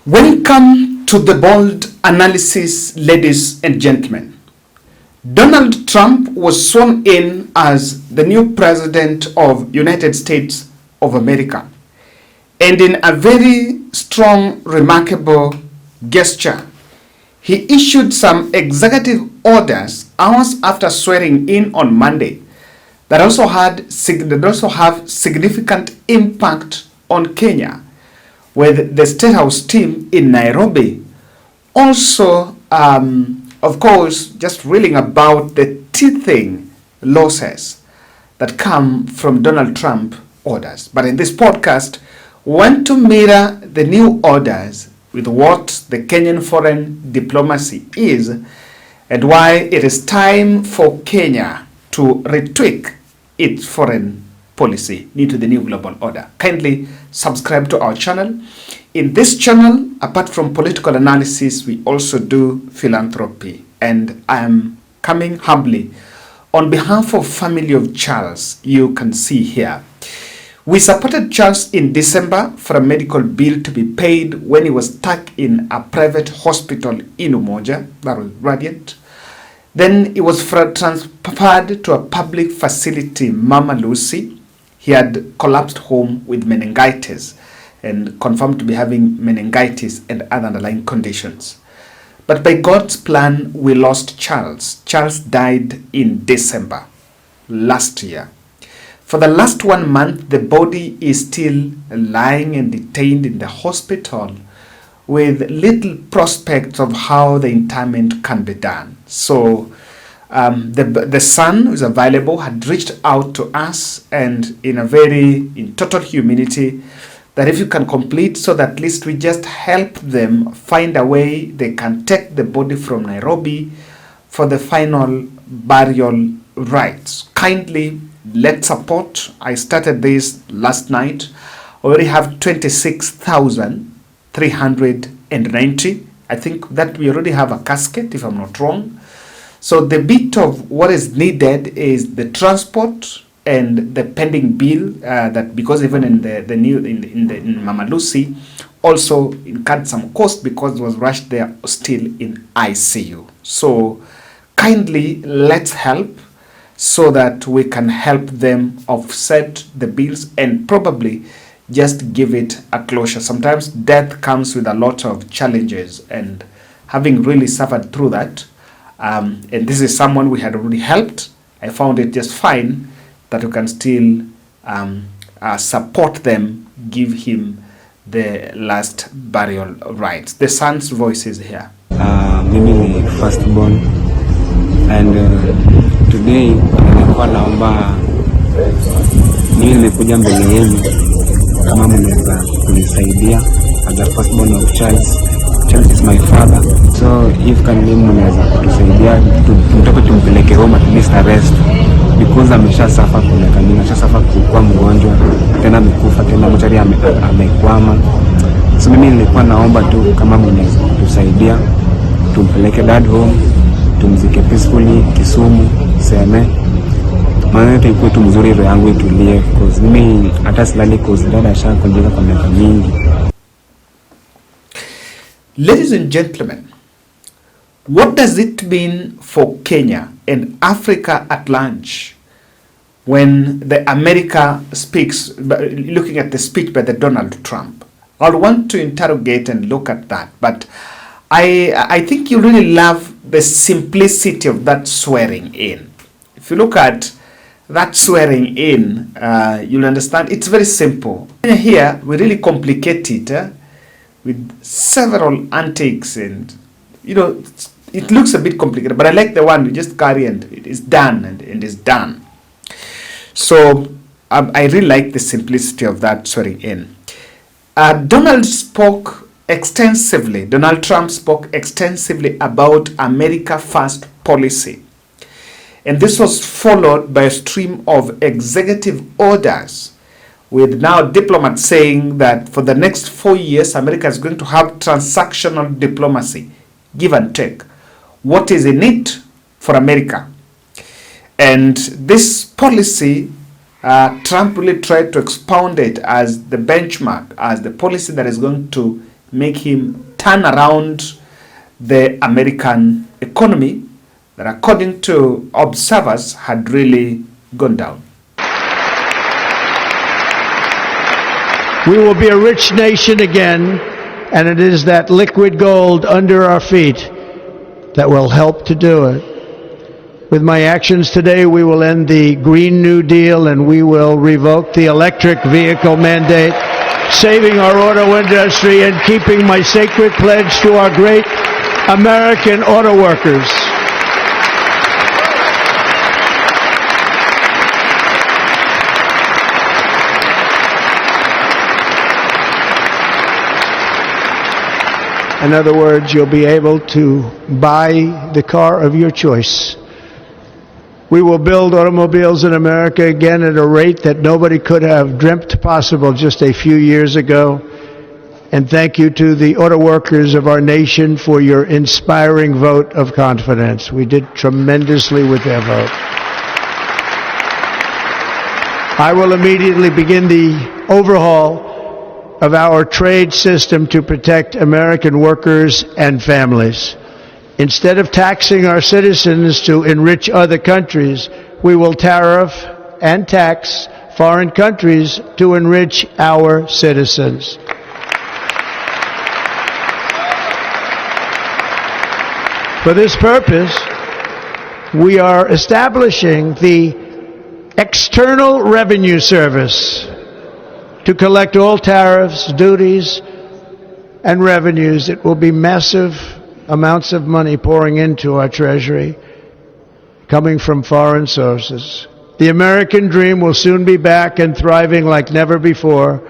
Welcome to the bold analysis, ladies and gentlemen. Donald Trump was sworn in as the new president of United States of America. And in a very strong, remarkable gesture, he issued some executive orders hours after swearing in on Monday that also have significant impact on Kenya, with the State House team in Nairobi also, of course, just reeling about the teething losses that come from Donald Trump orders. But in this podcast, we want to mirror the new orders with what the Kenyan foreign diplomacy is and why it is time for Kenya to retweak its foreign policy into the new global order. Kindly subscribe to our channel. In this channel, apart from political analysis, we also do philanthropy. And I am coming humbly on behalf of family of Charles. You can see here. We supported Charles in December for a medical bill to be paid when he was stuck in a private hospital in Umoja, that was Radiant. Then he was transferred to a public facility, Mama Lucy. He had collapsed home with meningitis and confirmed to be having meningitis and other underlying conditions. But by God's plan, we lost Charles. Charles died in December last year. For the last 1 month, the body is still lying and detained in the hospital with little prospects of how the interment can be done. So the son who is available had reached out to us and in total humility that if you can complete so that at least we just help them find a way they can take the body from Nairobi for the final burial rites. Kindly let's support. I started this last night. Already have 26,390. I think that we already have a casket if I'm not wrong. So the bit of what is needed is the transport and the pending bill that, because even in the new in Mama Lucy also incurred some cost because it was rushed there still in ICU. So kindly let's help so that we can help them offset the bills and probably just give it a closure. Sometimes death comes with a lot of challenges, and having really suffered through that, and this is someone we had already helped, I found it just fine that we can still support them, give him the last burial rites. The son's voice is here. Mimi ni firstborn and today nilikuwa naomba, mimi nimekuja mbele yenu kama mnaweza kunisaidia as a firstborn of Charles. Charles is my father, so if mimi mnaweza kutusaidia tumtoke tumpeleke home at least a rest, because amesha suffer kuna kanini, amesha suffer kwa mgonjwa tena amekufa tena mochari amekwama. So mimi nilikuwa naomba tu kama mnaweza kutusaidia tumpeleke dad home, tumzike peacefully Kisumu Seme, maana yote ikuwe tu mzuri, roho yangu itulie, because mimi hata silali cause dad ashakonjeka kwa miaka mingi. Ladies and gentlemen, what does it mean for Kenya and Africa at large when the America speaks, looking at the speech by the Donald Trump? I'll want to interrogate and look at that, but I think you really love the simplicity of that swearing in. If you look at that swearing in, you'll understand it's very simple. Here, we really complicate it with several antics, and it looks a bit complicated, but I like the one you just carry and it is done and it's done. So I really like the simplicity of that swearing in. Donald Trump spoke extensively about America First policy. And this was followed by a stream of executive orders, with now diplomats saying that for the next 4 years, America is going to have transactional diplomacy, give and take. What is in it for America? And this policy, Trump really tried to expound it as the benchmark, as the policy that is going to make him turn around the American economy that, according to observers, had really gone down. We will be a rich nation again, and it is that liquid gold under our feet that will help to do it. With my actions today, we will end the Green New Deal and we will revoke the electric vehicle mandate, saving our auto industry and keeping my sacred pledge to our great American auto workers. In other words, you'll be able to buy the car of your choice. We will build automobiles in America again at a rate that nobody could have dreamt possible just a few years ago. And thank you to the auto workers of our nation for your inspiring vote of confidence. We did tremendously with their vote. I will immediately begin the overhaul of our trade system to protect American workers and families. Instead of taxing our citizens to enrich other countries, we will tariff and tax foreign countries to enrich our citizens. For this purpose, we are establishing the External Revenue Service to collect all tariffs, duties, and revenues. It will be massive amounts of money pouring into our treasury, coming from foreign sources. The American dream will soon be back and thriving like never before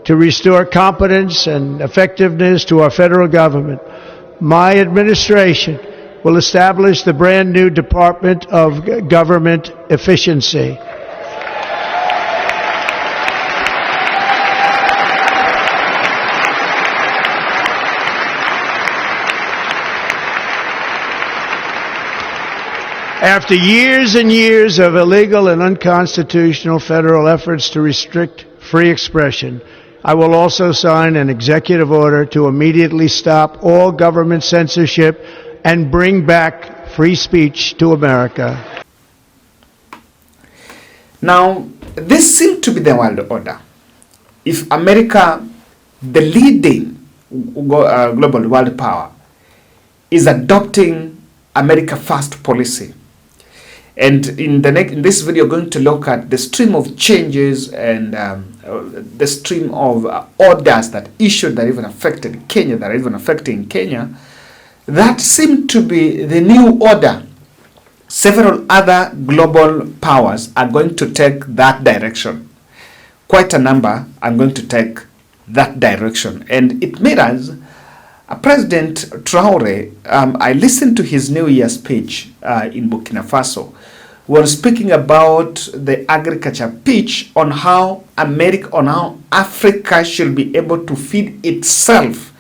to restore competence and effectiveness to our federal government. My administration will establish the brand new Department of Government Efficiency. After years and years of illegal and unconstitutional federal efforts to restrict free expression, I will also sign an executive order to immediately stop all government censorship and bring back free speech to America. Now, this seemed to be the world order. If America, the leading global world power, is adopting America First policy, and in this video, we're going to look at the stream of changes and the stream of orders that issued that even affected Kenya, that are even affecting Kenya, that seemed to be the new order. Several other global powers are going to take that direction. Quite a number are going to take that direction. And it made us, President Traore, I listened to his New Year speech in Burkina Faso. We were speaking about the agriculture pitch on how Africa should be able to feed itself,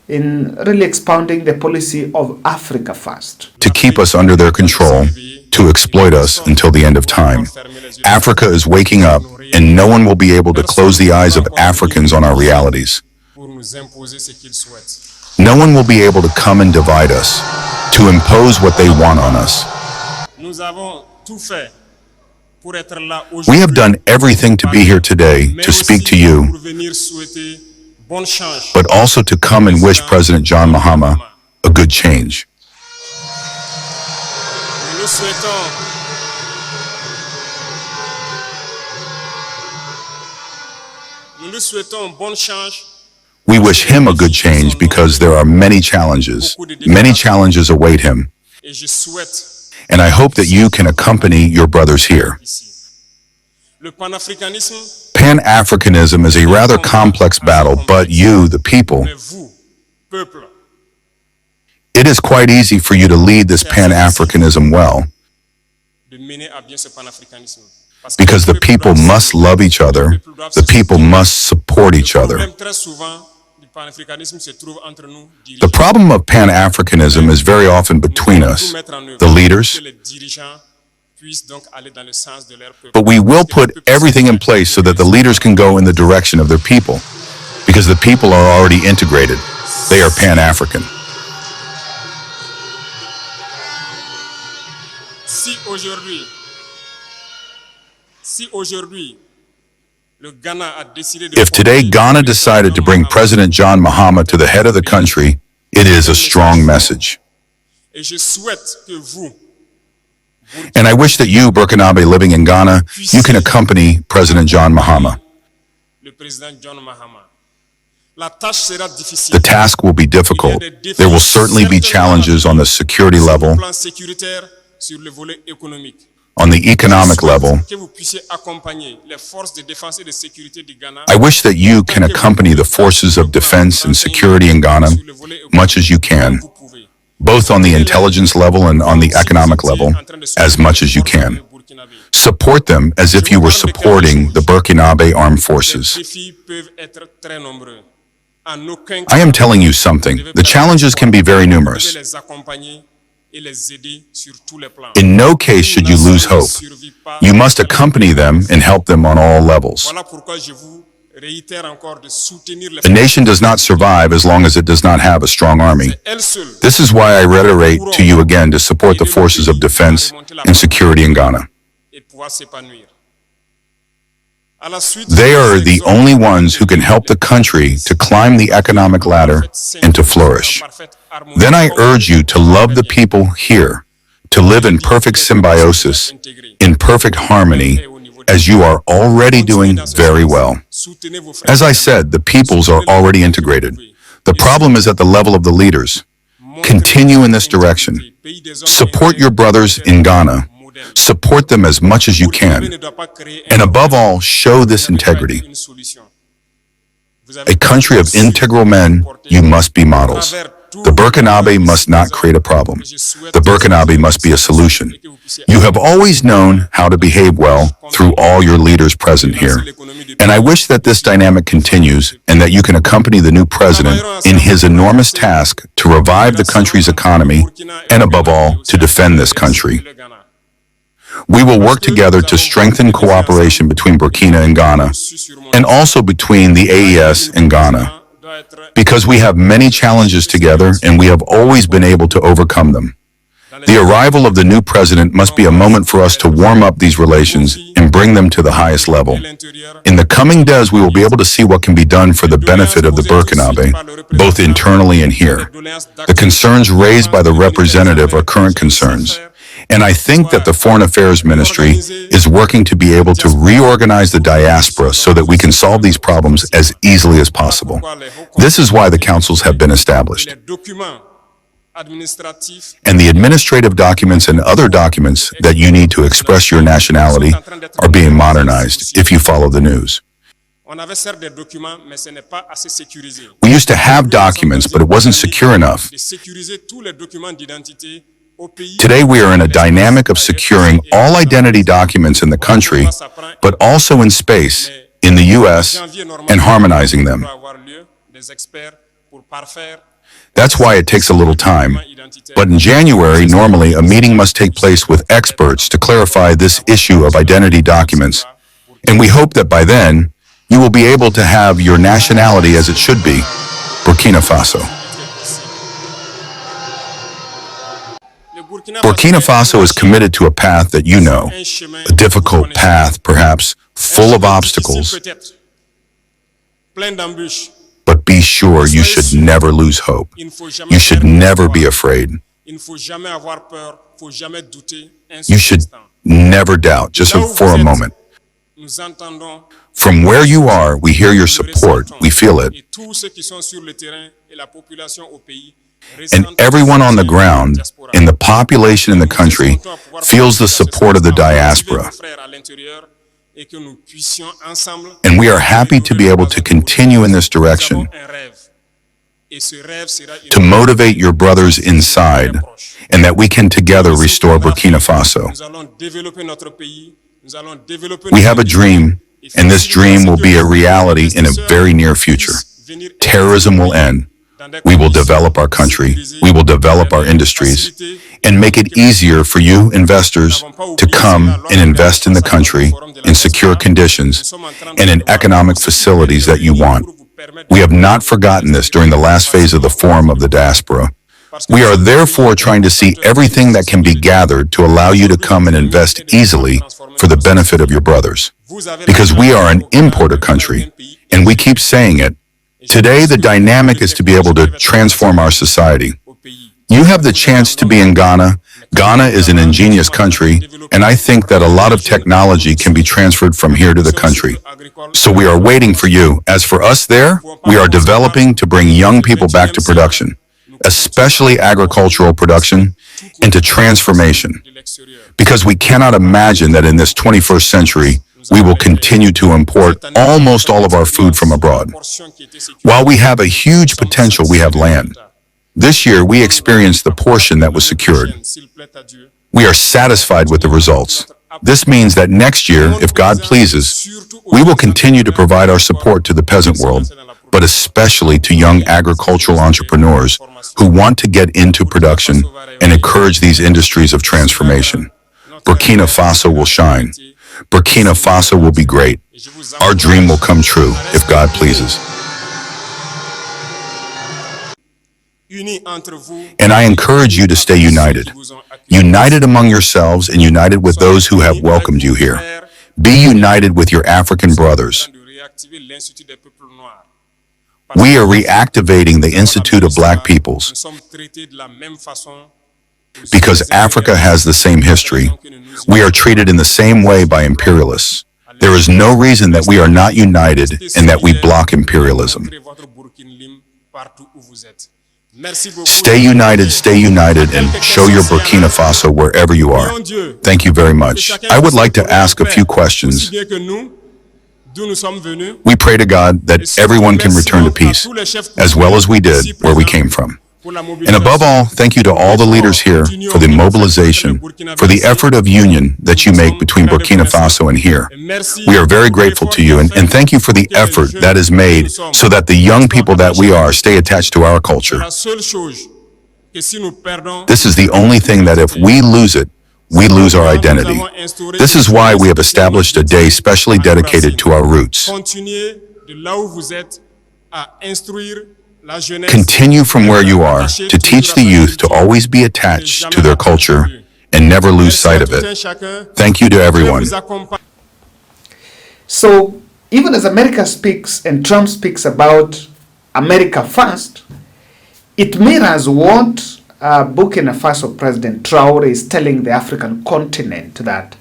in really expounding the policy of Africa First. To keep us under their control, to exploit us until the end of time. Africa is waking up, and no one will be able to close the eyes of Africans on our realities. No one will be able to come and divide us, to impose what they want on us. We have done everything to be here today to speak to you, but also to come and wish President John Mahama a good change. We wish him a good change because there are many challenges. Many challenges await him. And I hope that you can accompany your brothers here. Pan-Africanism is a rather complex battle, but you, the people, it is quite easy for you to lead this Pan-Africanism well, because the people must love each other, the people must support each other. The problem of Pan-Africanism is very often between us, the leaders, but we will put everything in place so that the leaders can go in the direction of their people. because the people are already integrated. They are pan-African. Si aujourd'hui, le Ghana a décidé de If today Ghana decided to bring President John Mahama to the head of the country, it is a strong message. Et je souhaite que vous, And I wish that you, Burkinabe living in Ghana, you can accompany President John Mahama. le président John Mahama. La tâche sera difficile. The task will be difficult. There will certainly be challenges on the security Sur le level, plan sécuritaire, sur le volet économique. on the economic level. Que vous puissiez accompagner les forces de défense et de sécurité du Ghana. I wish that you can accompany the forces of defense and security in Ghana much as you can, both on the intelligence level and on the economic level, as much as you can. Support them as if you were supporting the Burkinabe armed forces. Les défis peuvent être très nombreux. En aucun I am telling you something. The challenges can be very vous numerous. devez les accompagner et les aider sur tous les plans. In no case should you lose hope. You must accompany them and help them on all levels. Voilà pourquoi je vous réitère encore de soutenir les A nation does not survive as long as it does not have a strong army. elles seules. This is why I reiterate to you again to support the forces of defense and security in Ghana. Et pouvoir s'épanouir. À la suite, They are the only ones who can help the country to climb the economic ladder and to flourish. Then I urge you to love the people here, to live in perfect symbiosis, in perfect harmony, as you are already doing very well. Soutenez vos frères. As I said, the peoples are already integrated. The problem is at the level of the leaders. Continue in this direction. Support your brothers in Ghana. Support them as much as you can. And above all, show this integrity. A country of integral men, you must be models. The Burkinabe must not create a problem. The Burkinabe must be a solution. You have always known how to behave well through all your leaders present here. And I wish that this dynamic continues and that you can accompany the new president in his enormous task to revive the country's economy and, above all, to defend this country. We will work together to strengthen cooperation between Burkina and Ghana, and also between the AES and Ghana, because we have many challenges together and we have always been able to overcome them. The arrival of the new president must be a moment for us to warm up these relations and bring them to the highest level. In the coming days, we will be able to see what can be done for the benefit of the Burkinabe, both internally and here. The concerns raised by the representative are current concerns. And I think that the Foreign Affairs Ministry is working to be able to reorganize the diaspora so that we can solve these problems as easily as possible. This is why the councils have been established. And the administrative documents and other documents that you need to express your nationality are being modernized, if you follow the news. We used to have documents, but it wasn't secure enough. Today we are in a dynamic of securing all identity documents in the country, but also in space, in the US, and harmonizing them. That's why it takes a little time. But in January, normally, a meeting must take place with experts to clarify this issue of identity documents. And we hope that by then, you will be able to have your nationality as it should be, Burkina Faso. Burkina Faso is committed to a path that you know, a difficult path, perhaps, full of obstacles. But be sure you should never lose hope. You should never be afraid. You should never doubt, just for a moment. From where you are, we hear your support, we feel it. And everyone on the ground, and the population in the country, feels the support of the diaspora. And we are happy to be able to continue in this direction, to motivate your brothers inside, and that we can together restore Burkina Faso. We have a dream, and this dream will be a reality in a very near future. Terrorism will end. We will develop our country, we will develop our industries, and make it easier for you investors to come and invest in the country in secure conditions and in economic facilities that you want. We have not forgotten this during the last phase of the Forum of the Diaspora. We are therefore trying to see everything that can be gathered to allow you to come and invest easily for the benefit of your brothers. Because we are an importer country, and we keep saying it, today the dynamic is to be able to transform our society. You have the chance to be in Ghana. Ghana is an ingenious country, and I think that a lot of technology can be transferred from here to the country. So we are waiting for you. As for us there, we are developing to bring young people back to production, especially agricultural production, into transformation. Because we cannot imagine that in this 21st century, we will continue to import almost all of our food from abroad. While we have a huge potential, we have land. This year, we experienced the portion that was secured. We are satisfied with the results. This means that next year, if God pleases, we will continue to provide our support to the peasant world, but especially to young agricultural entrepreneurs who want to get into production and encourage these industries of transformation. Burkina Faso will shine. Burkina Faso will be great. Our dream will come true, if God pleases. And I encourage you to stay united. United among yourselves and united with those who have welcomed you here. Be united with your African brothers. We are reactivating the Institute of Black Peoples. Because Africa has the same history, we are treated in the same way by imperialists. There is no reason that we are not united and that we block imperialism. Stay united, and show your Burkina Faso wherever you are. Thank you very much. I would like to ask a few questions. We pray to God that everyone can return to peace, as well as we did where we came from. And above all, thank you to all the leaders here for the mobilization, for the effort of union that you make between Burkina Faso and here. We are very grateful to you, and thank you for the effort that is made so that the young people that we are stay attached to our culture. This is the only thing that if we lose it, we lose our identity. This is why we have established a day specially dedicated to our roots. Continue from where you are to teach the youth to always be attached to their culture and never lose sight of it. Thank you to everyone. So, even as America speaks and Trump speaks about America first, it mirrors what Burkina Faso President Traore is telling the African continent, that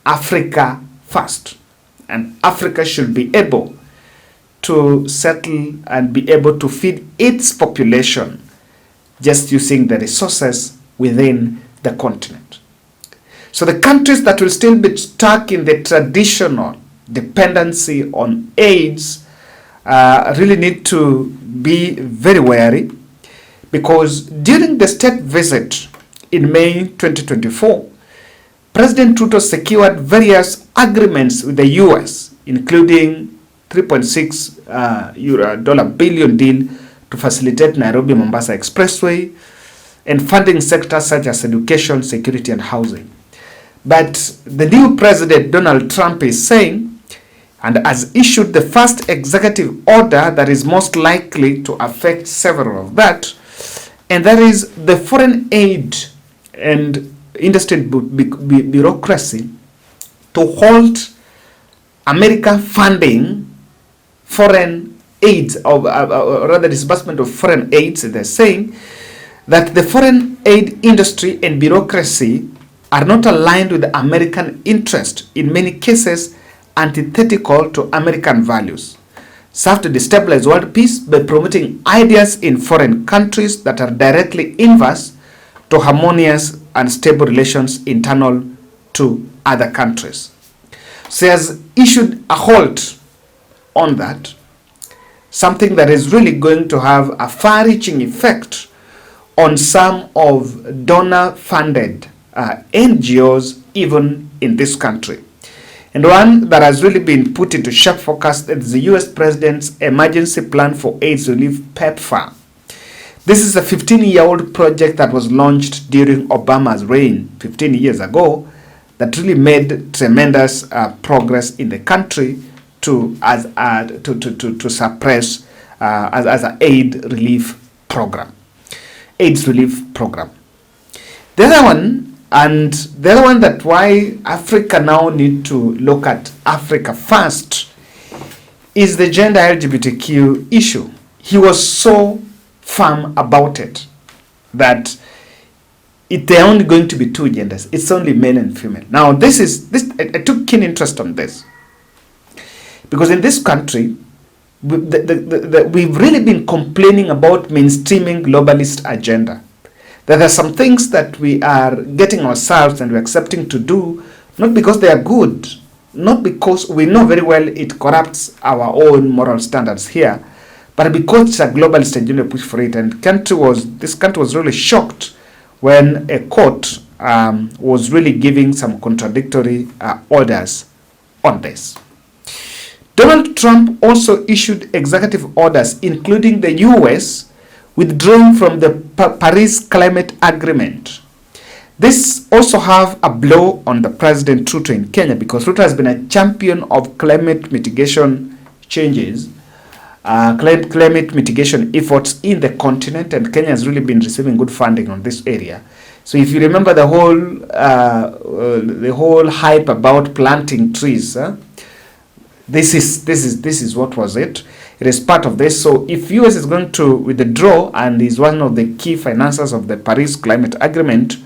Africa first, and Africa should be able to settle and be able to feed its population just using the resources within the continent. So the countries that will still be stuck in the traditional dependency on AIDS really need to be very wary, because during the state visit in May 2024, President Ruto secured various agreements with the US, including $3.6 billion deal to facilitate Nairobi-Mombasa Expressway and funding sectors such as education, security, and housing. But the new president, Donald Trump, is saying, and has issued the first executive order that is most likely to affect several of that, and that is the foreign aid and industry bureaucracy to halt America funding foreign aid, or rather disbursement of foreign aids. They're saying that the foreign aid industry and bureaucracy are not aligned with the American interest, in many cases antithetical to American values, serve to destabilize world peace by promoting ideas in foreign countries that are directly inverse to harmonious and stable relations internal to other countries. So he has issued a halt on that, something that is really going to have a far-reaching effect on some of donor-funded NGOs even in this country. And one that has really been put into sharp focus is the US President's Emergency Plan for AIDS Relief, PEPFAR. This is a 15-year-old project that was launched during Obama's reign 15 years ago that really made tremendous progress in the country to suppress as an AIDS relief program. The other one, and the other one, that why Africa now need to look at Africa first, is the gender LGBTQ issue. He was so firm about it that there are only going to be two genders. It's only male and female. Now, I took keen interest on this because in this country, we've really been complaining about mainstreaming globalist agenda. That there are some things that we are getting ourselves and we're accepting to do, not because they are good, not because we know very well it corrupts our own moral standards here, but because it's a globalist agenda push for it. And this country was really shocked when a court was really giving some contradictory orders on this. Donald Trump also issued executive orders, including the US withdrawing from the Paris Climate Agreement. This also have a blow on the President Ruto in Kenya, because Ruto has been a champion of climate mitigation changes, climate mitigation efforts in the continent, and Kenya has really been receiving good funding on this area. So if you remember the whole hype about planting trees, this is what was it. It is part of this. So if US is going to withdraw and is one of the key financiers of the Paris Climate Agreement,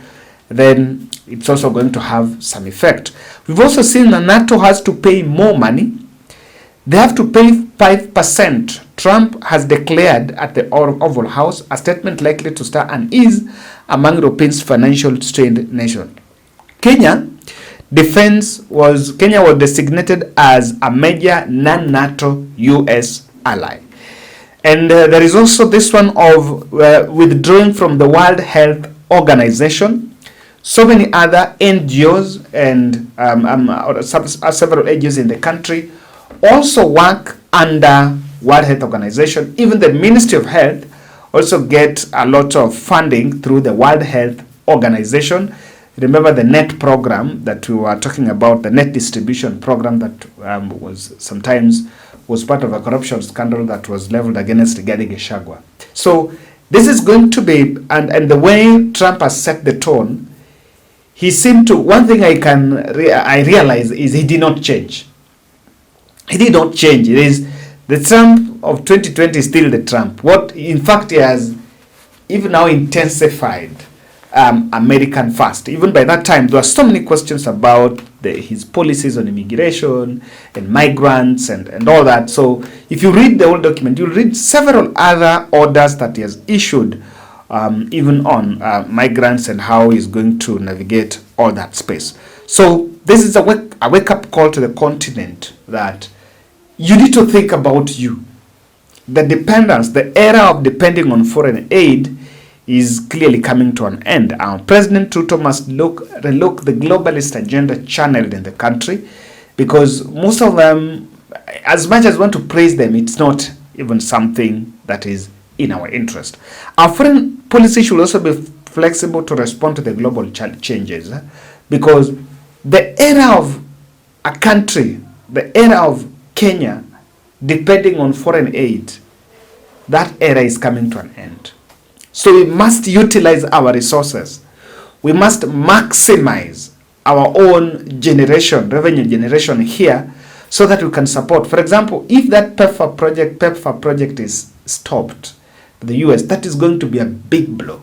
then it's also going to have some effect. We've also seen that NATO has to pay more money. They have to pay 5%. Trump has declared at the Oval House a statement likely to stir unease among Europeans' financial strained nation. Kenya was designated as a major non-NATO US ally. And there is also this one of withdrawing from the World Health Organization. So many other NGOs and several agencies in the country also work under World Health Organization. Even the Ministry of Health also get a lot of funding through the World Health Organization. Remember the NET program that we were talking about, the net distribution program that was part of a corruption scandal that was leveled against Rigathi Gachagua. So this is going to be, and the way Trump has set the tone, he seemed to, one thing I realize is he did not change. He did not change. It is the Trump of 2020 is still the Trump. In fact, he has even now intensified American first. Even by that time, there were so many questions about his policies on immigration and migrants and all that. So if you read the whole document, you'll read several other orders that he has issued, even on migrants and how he's going to navigate all that space. So this is a wake-up call to the continent that you need to think about you. The dependence, the era of depending on foreign aid is clearly coming to an end. President Ruto must relook the globalist agenda channeled in the country, because most of them, as much as we want to praise them, it's not even something that is in our interest. Our foreign policy should also be flexible to respond to the global changes, because the era of a country, the era of Kenya, depending on foreign aid, that era is coming to an end. So we must utilize our resources. We must maximize our own revenue generation here, so that we can support. For example, if that PEPFAR project is stopped in the US, that is going to be a big blow.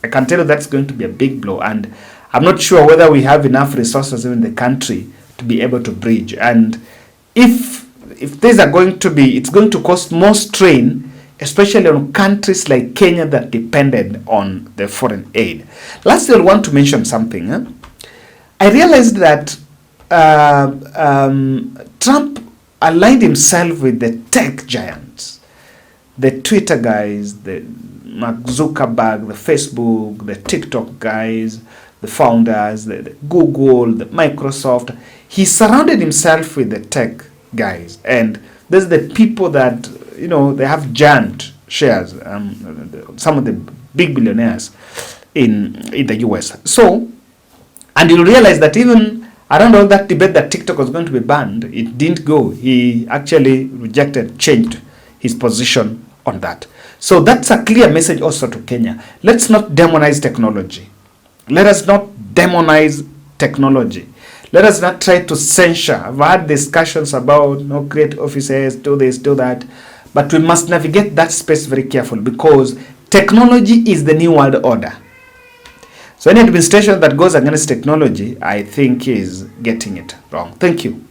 I can tell you that's going to be a big blow, and I'm not sure whether we have enough resources in the country to be able to bridge. And if these are going to be, it's going to cause more strain, especially on countries like Kenya that depended on the foreign aid. Lastly, I want to mention something. I realized that Trump aligned himself with the tech giants, the Twitter guys, the Mark Zuckerberg, the Facebook, the TikTok guys, the founders, the Google, the Microsoft. He surrounded himself with the tech guys, and there's the people that, they have giant shares, some of the big billionaires in the US. So, and you'll realize that even around all that debate that TikTok was going to be banned, it didn't go. He actually changed his position on that. So that's a clear message also to Kenya. Let's not demonize technology. Let us not demonize technology. Let us not try to censure. I've had discussions about create offices, do this, do that. But we must navigate that space very carefully, because technology is the new world order. So any administration that goes against technology, I think, is getting it wrong. Thank you.